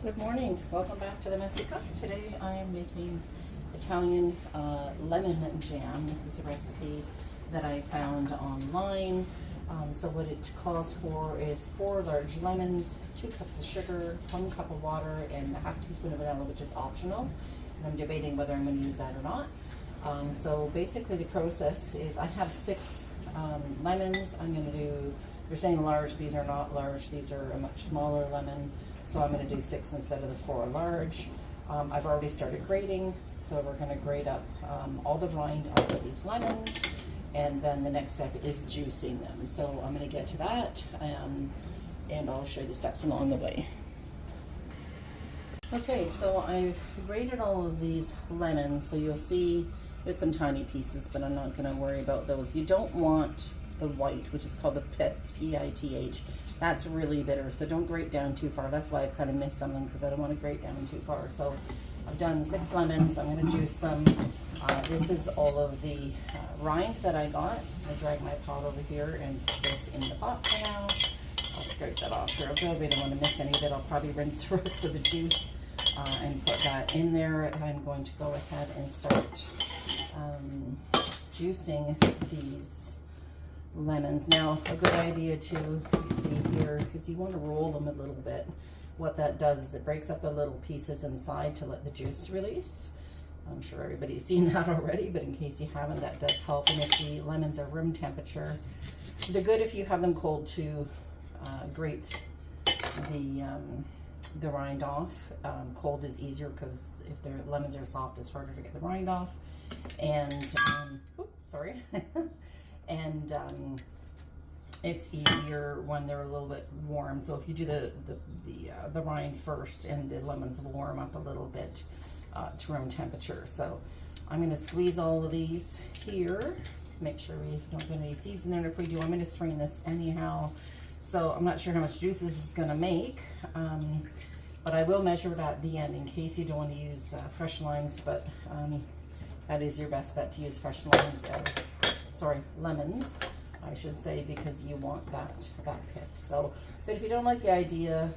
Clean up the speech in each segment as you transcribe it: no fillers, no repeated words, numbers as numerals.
Good morning. Welcome back to the Messy Cook. Today I am making Italian lemon jam. This is a recipe that I found online. So what it calls for is 4 large lemons, 2 cups of sugar, 1 cup of water, and a half teaspoon of vanilla, which is optional. And I'm debating whether I'm going to use that or not. So basically the process is I have 6 lemons. I'm going to do, they're saying large, these are not large, these are a much smaller lemon. So I'm going to do 6 instead of the 4 large. I've already started grating, so we're going to grate up all the rind out of these lemons, and then the next step is juicing them. So I'm going to get to that, and I'll show you the steps along the way. Okay, so I've grated all of these lemons, so you'll see there's some tiny pieces, but I'm not going to worry about those. You don't want the white, which is called the pith, P-I-T-H. That's really bitter, so don't grate down too far. That's why I've kind of missed some of them, because I don't want to grate down too far. So I've done 6 lemons. I'm going to juice them. This is all of the rind that I got. So I'm going to drag my pot over here and put this in the pot for now. I'll scrape that off real good. We don't want to miss any of it. I'll probably rinse the rest of the juice and put that in there. I'm going to go ahead and start juicing these lemons. Now, a good idea to see here is you want to roll them a little bit. What that does is it breaks up the little pieces inside to let the juice release. I'm sure everybody's seen that already, but in case you haven't, that does help. And if the lemons are room temperature, they're good if you have them cold to grate the rind off. Cold is easier because if the lemons are soft, it's harder to get the rind off. And and it's easier when they're a little bit warm. So if you do the rind first, and the lemons will warm up a little bit to room temperature. So I'm going to squeeze all of these here. Make sure we don't get any seeds in there. And if we do, I'm going to strain this anyhow. So I'm not sure how much juice this is going to make, but I will measure it at the end in case you don't want to use fresh limes. But that is your best bet, to use fresh limes lemons, I should say, because you want that pith. So, but if you don't like the idea,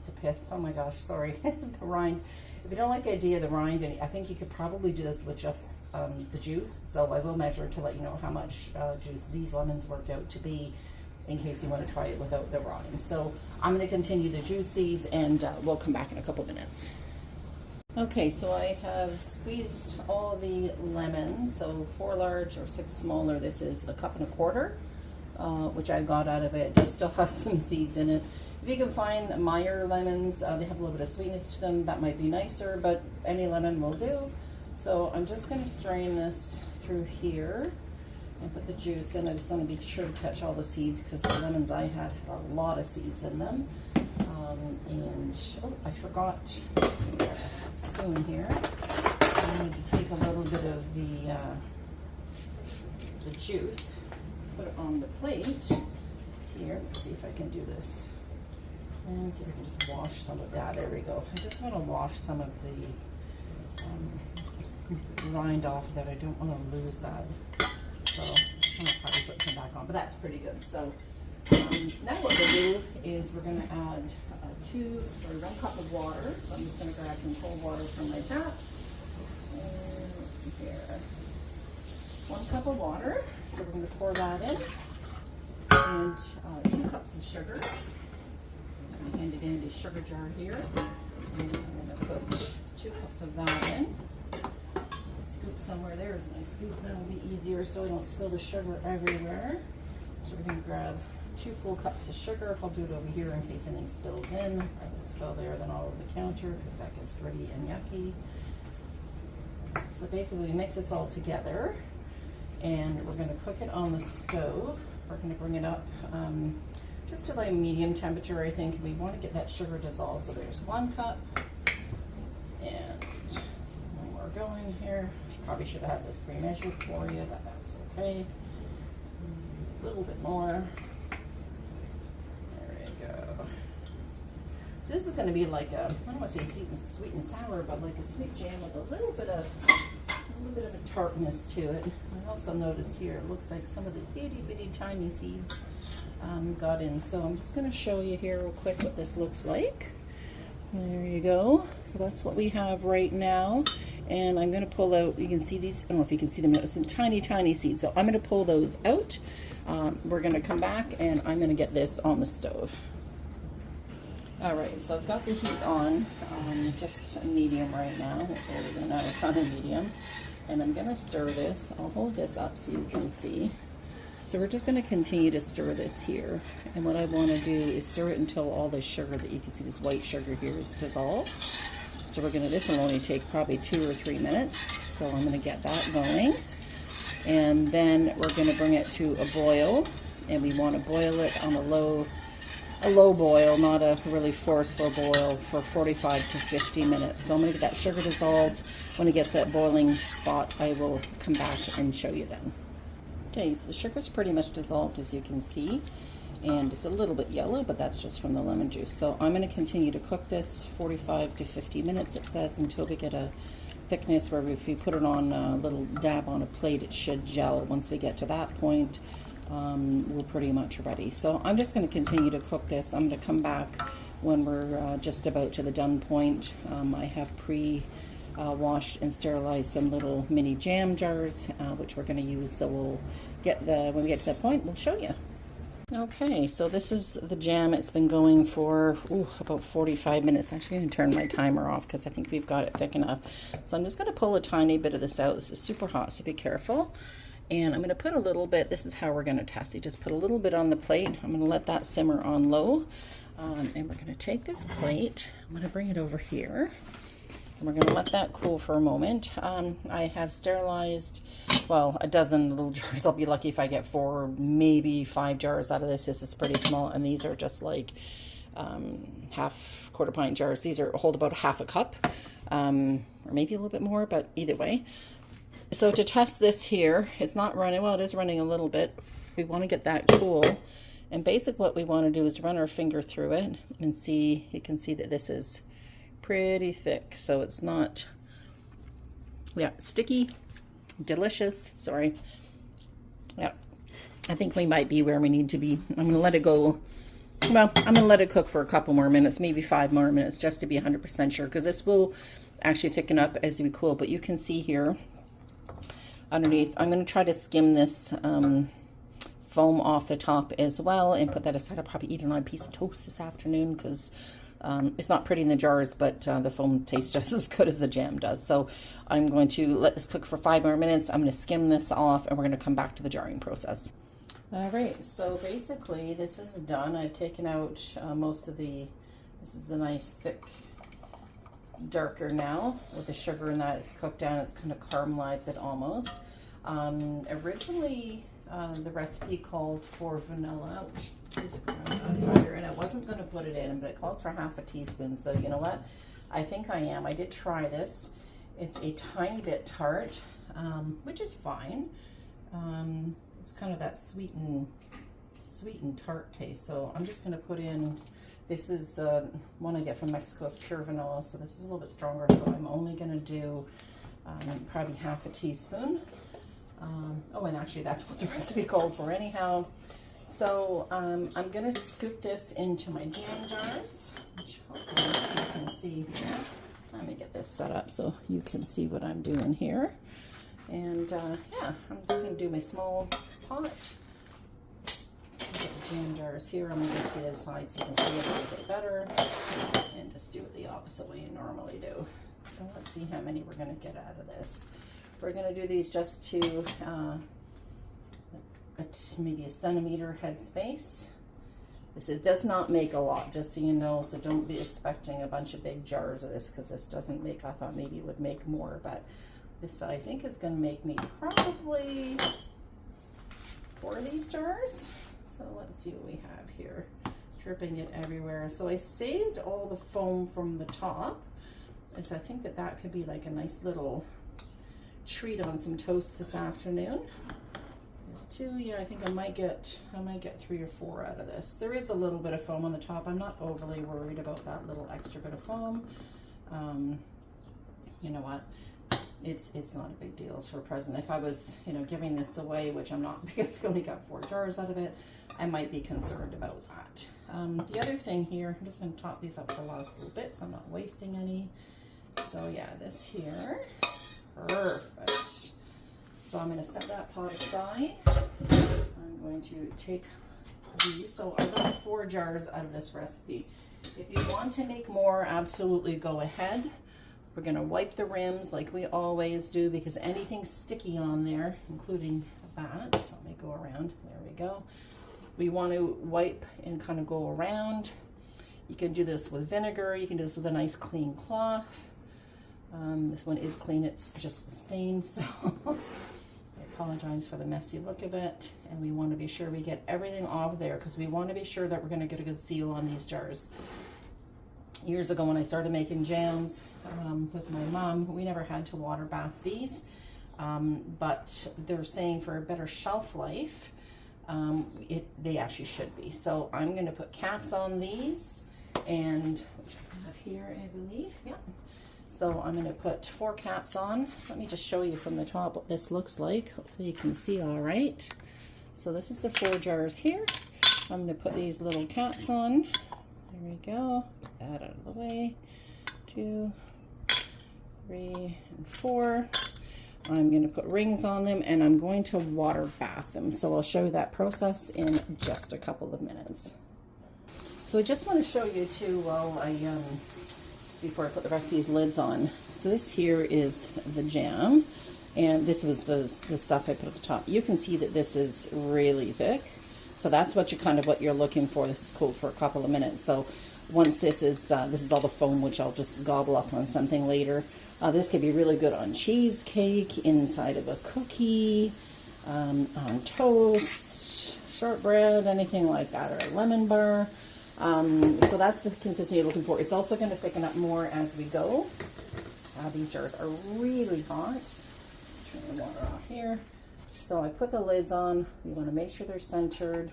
the pith, oh my gosh, sorry, the rind. If you don't like the idea of the rind, and I think you could probably do this with just the juice. So I will measure to let you know how much juice these lemons work out to be, in case you want to try it without the rind. So I'm going to continue to juice these, and we'll come back in a couple minutes. Okay, so I have squeezed all the lemons, so 4 large or 6 smaller. This is 1.25 cups, which I got out of it. It does still have some seeds in it. If you can find Meyer lemons, they have a little bit of sweetness to them. That might be nicer, but any lemon will do. So I'm just going to strain this through here and put the juice in. I just want to be sure to catch all the seeds, because the lemons I had a lot of seeds in them. And oh, I forgot a spoon here. I need to take a little bit of the juice, put it on the plate here. Let's see if I can do this, and see if I can just wash some of that. There we go. I just want to wash some of the rind off that. I don't want to lose that. So I'm going to probably put some back on, but that's pretty good. So now what we'll do is we're going to add 1 cup of water. So I'm just going to grab some cold water from my tap. And let's see here. 1 cup of water. So we're going to pour that in. And 2 cups of sugar. Handy dandy sugar jar here. And I'm going to put 2 cups of that in. Scoop somewhere. There's my scoop. That'll be easier so I don't spill the sugar everywhere. So we're going to grab 2 full cups of sugar. I'll do it over here in case anything spills in. Rather than spill there than all over the counter, because that gets gritty and yucky. So basically we mix this all together, and we're going to cook it on the stove. We're going to bring it up just to like medium temperature, I think. We want to get that sugar dissolved. So there's 1 cup, and some more going here. Probably should have had this pre-measured for you, but that's okay. A little bit more. This is going to be like a, I don't want to say sweet and sour, but like a sweet jam with a little bit of a tartness to it. I also noticed here, it looks like some of the itty bitty tiny seeds got in. So I'm just going to show you here real quick what this looks like. There you go. So that's what we have right now. And I'm going to pull out, you can see these, I don't know if you can see them, some tiny, tiny seeds. So I'm going to pull those out. We're going to come back and I'm going to get this on the stove. All right, so I've got the heat on, just medium right now. There we go, now it's on a medium. And I'm going to stir this. I'll hold this up so you can see. So we're just going to continue to stir this here. And what I want to do is stir it until all the sugar that you can see, this white sugar here, is dissolved. So we're going to, this will only take probably 2 or 3 minutes. So I'm going to get that going. And then we're going to bring it to a boil. And we want to boil it on a low boil, not a really forceful boil, for 45 to 50 minutes. So I'm going to get that sugar dissolved. When it gets to that boiling spot, I will come back and show you then. Okay, so the sugar's pretty much dissolved, as you can see, and it's a little bit yellow, but that's just from the lemon juice. So I'm going to continue to cook this 45 to 50 minutes, it says, until we get a thickness where if you put it on a little dab on a plate, it should gel. Once we get to that point, we're pretty much ready. So I'm just going to continue to cook this. I'm going to come back when we're just about to the done point. I have washed and sterilized some little mini jam jars, which we're going to use. So we'll get when we get to that point, we'll show you. Okay, so this is the jam. It's been going for about 45 minutes. Actually, I'm going to turn my timer off because I think we've got it thick enough. So I'm just going to pull a tiny bit of this out. This is super hot, so be careful. And I'm going to put a little bit, this is how we're going to test it. Just put a little bit on the plate. I'm going to let that simmer on low. And we're going to take this plate, I'm going to bring it over here. And we're going to let that cool for a moment. I have sterilized, well, a dozen little jars. I'll be lucky if I get 4, maybe 5 jars out of this. This is pretty small, and these are just like quarter pint jars. These hold about half a cup, or maybe a little bit more, but either way. So to test this here, it's not running, well, it is running a little bit. We want to get that cool. And basically what we want to do is run our finger through it and see, you can see that this is pretty thick. So it's not, yeah, sticky, delicious, sorry. Yeah, I think we might be where we need to be. I'm going to let it go. Well, I'm going to let it cook for a couple more minutes, maybe 5 more minutes, just to be 100% sure, because this will actually thicken up as we cool. But you can see here underneath, I'm going to try to skim this foam off the top as well and put that aside. I'll probably eat it on a piece of toast this afternoon because it's not pretty in the jars, but the foam tastes just as good as the jam does. So I'm going to let this cook for 5 more minutes. I'm going to skim this off and we're going to come back to the jarring process. All right, so basically this is done. I've taken out most of this is a nice thick darker now with the sugar in that. It's cooked down, it's kind of caramelized it almost. Originally the recipe called for vanilla, which is out here, and I wasn't going to put it in, but it calls for half a teaspoon. So you know what, I think I am. I did try this. It's a tiny bit tart, which is fine. It's kind of that sweet and tart taste. So I'm just going to put in, this is one I get from Mexico. It's pure vanilla, so this is a little bit stronger. So I'm only going to do probably half a teaspoon. Oh, and actually that's what the recipe called for anyhow. So I'm going to scoop this into my jam jars, which hopefully you can see here. Let me get this set up so you can see what I'm doing here. And yeah, I'm just going to do my small pot. Get the jam jars here. I'm going to just do this side so you can see it a little bit better. And just do it the opposite way you normally do. So let's see how many we're going to get out of this. We're going to do these just to maybe a centimeter head space. It does not make a lot, just so you know, so don't be expecting a bunch of big jars of this because this doesn't make, I thought maybe it would make more, but this I think is going to make me probably 4 of these jars. So let's see what we have here. Dripping it everywhere. So I saved all the foam from the top, and so I think that that could be like a nice little treat on some toast this afternoon. There's 2, yeah, I think I might get 3 or 4 out of this. There is a little bit of foam on the top. I'm not overly worried about that little extra bit of foam. You know what? It's not a big deal. It's for a present. If I was, you know, giving this away, which I'm not because I only got 4 jars out of it, I might be concerned about that. The other thing here, I'm just going to top these up for the last little bit so I'm not wasting any. So yeah, this here, perfect. So I'm going to set that pot aside. I'm going to take these. So I've got 4 jars out of this recipe. If you want to make more, absolutely go ahead. We're going to wipe the rims like we always do because anything sticky on there, including that, so let me go around, there we go. We want to wipe and kind of go around. You can do this with vinegar, you can do this with a nice clean cloth. This one is clean, it's just stained, so I apologize for the messy look of it. And we want to be sure we get everything off there because we want to be sure that we're going to get a good seal on these jars. Years ago when I started making jams with my mom, we never had to water bath these, but they're saying for a better shelf life, they actually should be. So I'm going to put caps on these, and which I have here, I believe, yeah. So I'm going to put 4 caps on. Let me just show you from the top what this looks like. Hopefully you can see all right. So this is the 4 jars here. I'm going to put these little caps on. There we go. Get that out of the way. 2, 3, and 4. I'm going to put rings on them and I'm going to water bath them. So I'll show you that process in just a couple of minutes. So I just want to show you too while I, just before I put the rest of these lids on. So this here is the jam, and this was the stuff I put at the top. You can see that this is really thick. So that's what you're looking for. This is cool for a couple of minutes. So once this is all the foam, which I'll just gobble up on something later. This could be really good on cheesecake, inside of a cookie, on toast, shortbread, anything like that, or a lemon bar. So that's the consistency you're looking for. It's also going to thicken up more as we go. These jars are really hot. Turn the water off here. So I put the lids on. We want to make sure they're centered.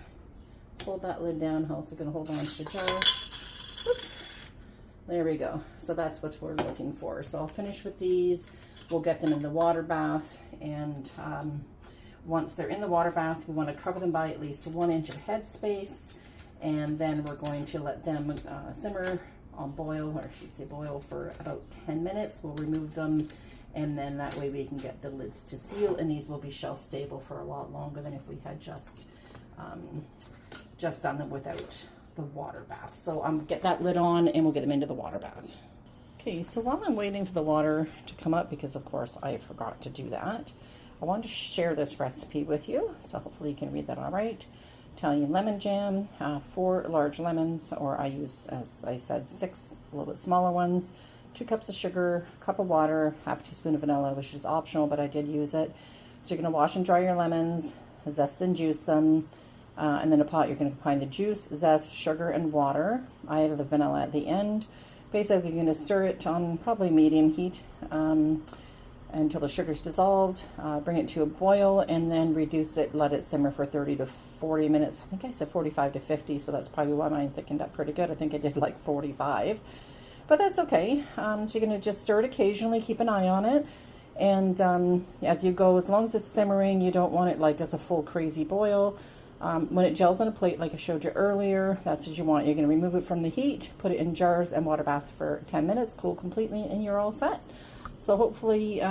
Hold that lid down. I'm also going to hold on to the jar. Oops. There we go. So that's what we're looking for. So I'll finish with these. We'll get them in the water bath. And once they're in the water bath, we want to cover them by at least 1 inch of headspace. And then we're going to let them simmer on boil, or I should say boil, for about 10 minutes. We'll remove them. And then that way we can get the lids to seal, and these will be shelf stable for a lot longer than if we had just done them without the water bath. So get that lid on and we'll get them into the water bath. Okay, so while I'm waiting for the water to come up, because of course I forgot to do that, I wanted to share this recipe with you. So hopefully you can read that all right. Italian lemon jam, 4 large lemons, or I used, as I said, 6 a little bit smaller ones. 2 cups of sugar, a cup of water, half a teaspoon of vanilla, which is optional, but I did use it. So you're going to wash and dry your lemons, zest and juice them, and then a pot, you're going to combine the juice, zest, sugar, and water. I added the vanilla at the end. Basically, you're going to stir it on probably medium heat until the sugar's dissolved. Bring it to a boil, and then reduce it, let it simmer for 30 to 40 minutes. I think I said 45 to 50, so that's probably why mine thickened up pretty good. I think I did like 45. But that's okay. So you're going to just stir it occasionally, keep an eye on it. And as you go, as long as it's simmering, you don't want it like as a full crazy boil. When it gels on a plate, like I showed you earlier, that's what you want. You're going to remove it from the heat, put it in jars and water bath for 10 minutes, cool completely, and you're all set. So hopefully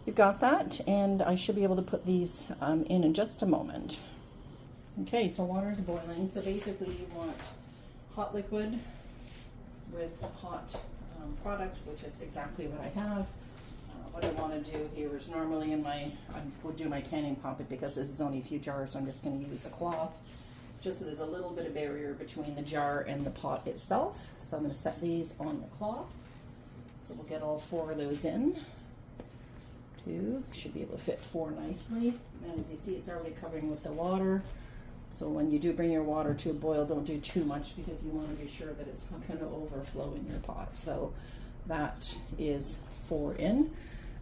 you've got that, and I should be able to put these in just a moment. Okay, so water is boiling. So basically you want hot liquid with hot product, which is exactly what I have. What I want to do here is normally I would do my canning poppet, because this is only a few jars, so I'm just going to use a cloth just so there's a little bit of barrier between the jar and the pot itself. So I'm going to set these on the cloth. So we'll get all 4 of those in. 2, should be able to fit 4 nicely. And as you see, it's already covering with the water. So when you do bring your water to a boil, don't do too much, because you want to be sure that it's not going to overflow in your pot. So that is 4 in,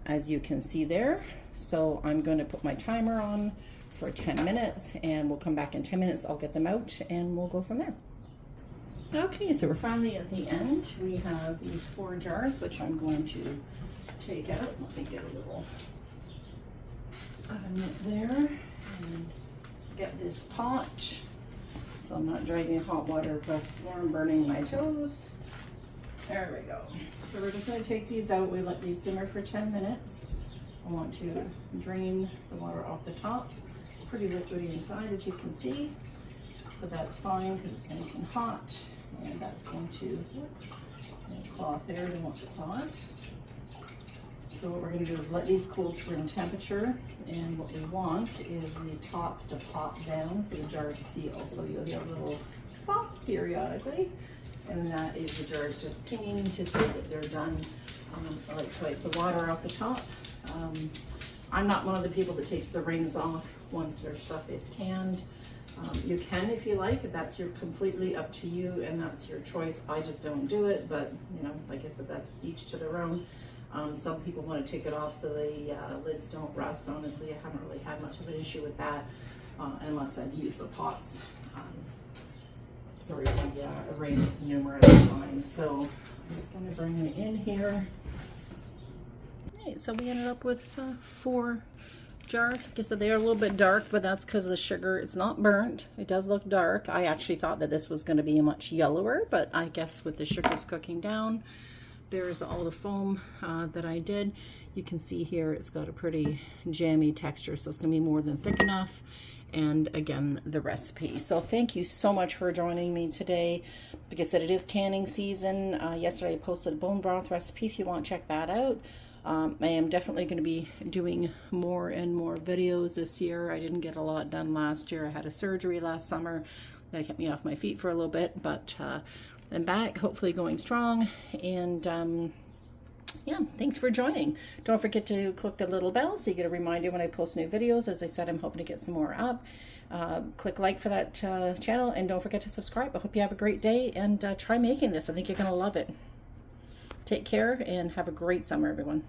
as you can see there. So I'm going to put my timer on for 10 minutes, and we'll come back in 10 minutes. I'll get them out and we'll go from there. Okay, so we're finally at the end. We have these 4 jars, which I'm going to take out. Let me get a little oven mitt there and get this pot. so I'm not dragging hot water across the floor and burning my toes. There we go. So we're just going to take these out. We let these simmer for 10 minutes. I want to drain the water off the top. It's pretty liquidy inside, as you can see, but that's fine because it's nice and hot. And that's going to cloth there to want to cloth. So what we're going to do is let these cool to room temperature, and what we want is the top to pop down so the jars seal. So you'll hear a little pop periodically, and that is the jars just pinging to say that they're done. I like to wipe the water off the top. I'm not one of the people that takes the rings off once their stuff is canned. You can if you like, if that's completely up to you and that's your choice. I just don't do it, but you know, like I said, that's each to their own. Some people want to take it off so the lids don't rust. Honestly, I haven't really had much of an issue with that unless I've used the pots. Sorry, the arrays numerous times. So I'm just going to bring it in here. Okay, so we ended up with 4 jars. Like I said, they are a little bit dark, but that's because of the sugar. It's not burnt. It does look dark. I actually thought that this was going to be much yellower, but I guess with the sugars cooking down, there's all the foam that I did. You can see here it's got a pretty jammy texture, so it's going to be more than thick enough. And again, the recipe. So thank you so much for joining me today. Like I said, it is canning season. Yesterday I posted a bone broth recipe if you want to check that out. I am definitely going to be doing more and more videos this year. I didn't get a lot done last year. I had a surgery last summer that kept me off my feet for a little bit, but I'm back, hopefully going strong. And yeah, thanks for joining. Don't forget to click the little bell so you get a reminder when I post new videos. As I said, I'm hoping to get some more up. Click like for that channel, and don't forget to subscribe. I hope you have a great day, and try making this. I think you're going to love it. Take care and have a great summer, everyone.